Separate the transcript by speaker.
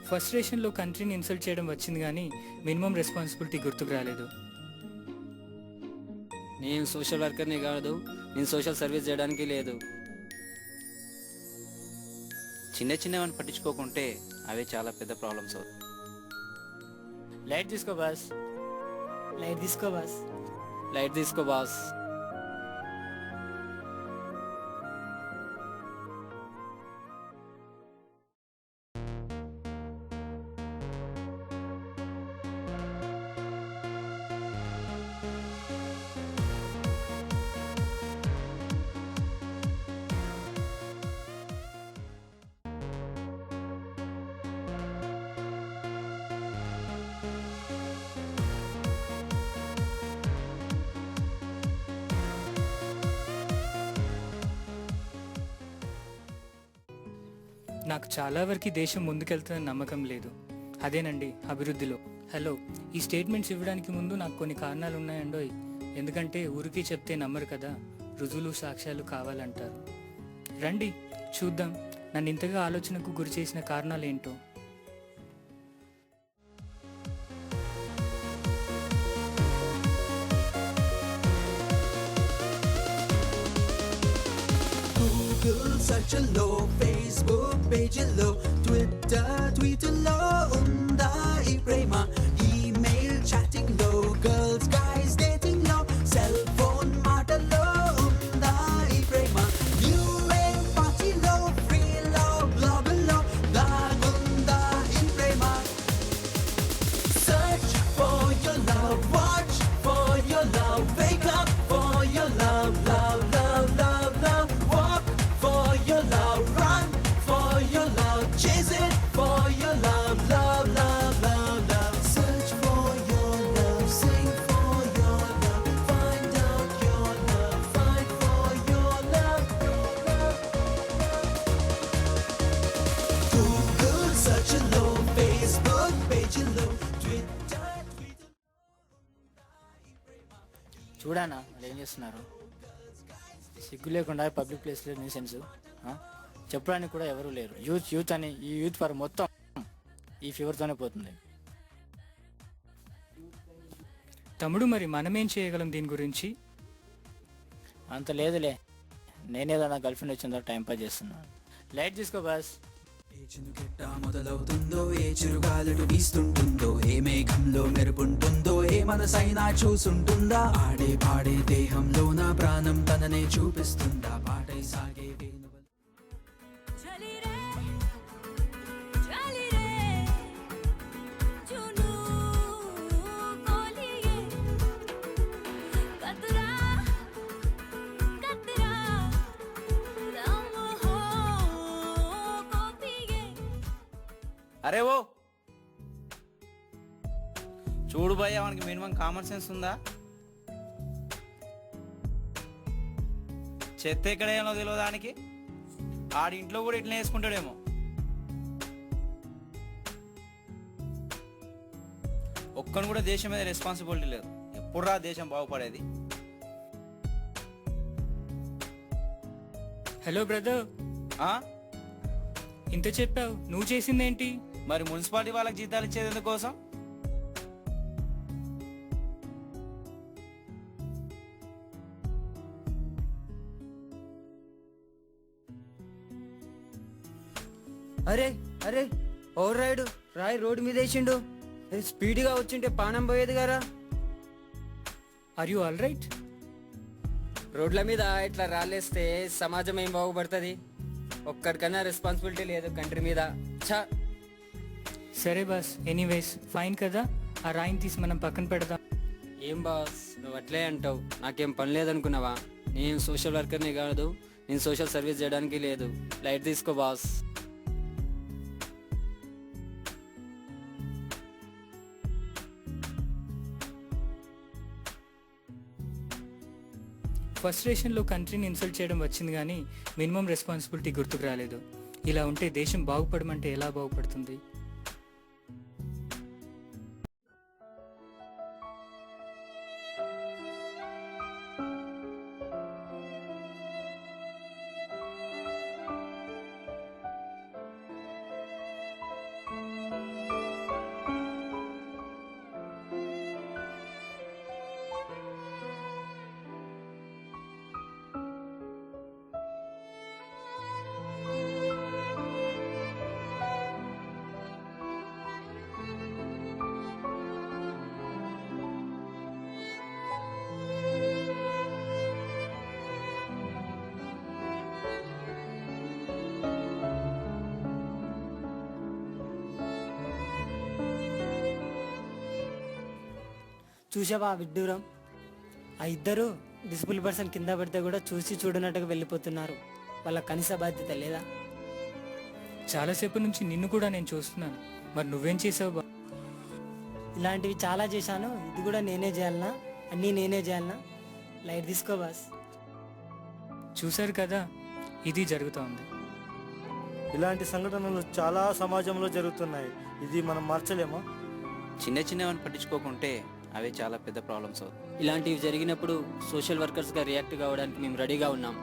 Speaker 1: ఫ్రస్ట్రేషన్లో కంట్రీని ఇన్సల్ట్ చేయడం వచ్చింది కానీ మినిమం రెస్పాన్సిబిలిటీ గుర్తుకు రాలేదు.
Speaker 2: నేను సోషల్ వర్కర్ని కాదు, నేను సోషల్ సర్వీస్ చేయడానికి లేదు. చిన్న చిన్నవని పట్టించుకోకుంటే అవే చాలా పెద్ద ప్రాబ్లమ్స్ అవుతాయి.
Speaker 1: లైట్ తీసుకో బాస్. లైట్ తీసుకో బాస్.
Speaker 2: లైట్ తీసుకో బాస్.
Speaker 1: నాకు చాలా వరకు దేశం ముందుకెళ్తుందని నమ్మకం లేదు. అదేనండి అభివృద్ధిలో. హలో, ఈ స్టేట్మెంట్స్ ఇవ్వడానికి ముందు నాకు కొన్ని కారణాలు ఉన్నాయండోయ్. ఎందుకంటే ఊరికి చెప్తే నమ్మరు కదా, రుజువులు సాక్ష్యాలు కావాలంటారు. రండి చూద్దాం నన్ను ఇంతగా ఆలోచనకు గురి చేసిన కారణాలు ఏంటో.
Speaker 3: సెర్చ్లో, ఫేస్బుక్ పేజీల్లో, ట్విట్టర్లో ఉందా ఈ ప్రేమ? ఈమెయిల్ చాటింగ్లో, గర్ల్స్ గైస్ డేటింగ్లో, సెల్ ఫోన్ మాటల్లో ఉందా ఈ ప్రేమ? న్యూ వేవ్ పార్టీలో, ఫ్రీలో, బ్లాగుల్లో దాగుందా ఈ ప్రేమ? Search for your love, watch for your love, wake up for your love, love, love, love, love. Walk for your love, run for your love, chase it for your love, love, love, love, love. Search for your love, sing for your love, find out your love, find for your love, Google search low, Facebook page low, Twitter tweet.
Speaker 2: చూడానా వాళ్ళు ఏం చేస్తున్నారు? సిగ్గు లేకుండా public ప్లేస్లో nuisance చెప్పడానికి కూడా ఎవరూ లేరు. యూత్ అని ఈ యూత్ ఫర్ మొత్తం ఈ ఫీవర్తోనే పోతుంది.
Speaker 1: తమ్ముడు, మరి మనమేం చేయగలం దీని గురించి?
Speaker 2: అంత లేదులే, నేనేదో నా గర్ల్ ఫ్రెండ్ వచ్చిందో టైం పాస్ చేస్తున్నాను. లైట్ తీసుకో బాస్.
Speaker 3: ఏ చినుకెట్ట మొదలవుతుందో, ఏ చిరుగాలుడు వీస్తుంటుందో, ఏ మేఘంలో మెరుపుంటుందో, ఏ మనసైనా చూసుంటుందా? ఆడే పాడే దేహంలో నా ప్రాణం తననే చూపిస్తుందా? పాటై సాగే వేణువలు.
Speaker 4: అరే ఓ చూడు భయ్యా, మనకి మినిమం కామన్ సెన్స్ ఉందా? చెత్త ఎక్కడేమో తెలియదానికి ఆడి ఇంట్లో కూడా ఇట్లా వేసుకుంటాడేమో. ఒక్కను కూడా దేశం మీద రెస్పాన్సిబిలిటీ లేదు. ఎప్పుడురా దేశం బాగుపడేది?
Speaker 1: హలో బ్రదర్, ఇంత చెప్పావు, నువ్వు చేసిందేంటి?
Speaker 4: మరి మున్సిపాలిటీ వాళ్ళకి జీతాలు ఇచ్చేది ఎందుకోసం?
Speaker 5: అరే అరే, ఓవర్ రైడ్ రాయి రోడ్డు మీద వేసిండు. స్పీడ్గా వచ్చింటే పానం పోయేది గారా.
Speaker 1: Are you all right?
Speaker 5: రోడ్ల మీద ఇట్లా రాళ్ళేస్తే సమాజం ఏం బాగుపడుతుంది? ఒక్కడికన్నా రెస్పాన్సిబిలిటీ లేదు కంట్రీ మీద. ఛా.
Speaker 1: సరే బాస్, ఎనీవేస్ ఫైన్ కదా, ఆ రాయిని తీసి మనం పక్కన పెడదాం.
Speaker 5: ఏం బాస్ నువ్వు అట్లే అంటావు? నాకేం పని లేదనుకున్నావా? నేను సోషల్ వర్కర్ని కాదు, నేను సోషల్ సర్వీస్ చేయడానికి లేదు. లైట్ తీసుకో బాస్.
Speaker 1: ఫ్రస్ట్రేషన్లో కంట్రీని ఇన్సల్ట్ చేయడం వచ్చింది కానీ మినిమం రెస్పాన్సిబిలిటీ గుర్తుకు రాలేదు. ఇలా ఉంటే దేశం బాగుపడమంటే ఎలా బాగుపడుతుంది?
Speaker 6: చూసావా ఆ విడ్డూరం? ఆ ఇద్దరు డిసిబుల్ పర్సన్ కింద పడితే కూడా చూసి చూడనట్టుగా వెళ్ళిపోతున్నారు. వాళ్ళ కనీస బాధ్యత లేదా?
Speaker 1: చాలాసేపు నుంచి నిన్ను కూడా నేను చూస్తున్నాను. మరి నువ్వేం చేసావు బా?
Speaker 6: ఇలాంటివి చాలా చేశాను, ఇది కూడా నేనే చేయాలనా? అన్నీ నేనే చేయాలనా? లైట్ తీసుకో బాస్.
Speaker 1: చూశారు కదా, ఇది జరుగుతోంది.
Speaker 7: ఇలాంటి సంఘటనలు చాలా సమాజంలో జరుగుతున్నాయి. ఇది మనం మార్చలేమా?
Speaker 4: చిన్న చిన్నవని పట్టించుకోకుంటే అవే చాలా పెద్ద ప్రాబ్లమ్స్ అవుతాయి.
Speaker 5: ఇలాంటివి జరిగినప్పుడు సోషల్ వర్కర్స్గా రియాక్ట్ కావడానికి మేము రెడీగా ఉన్నాం.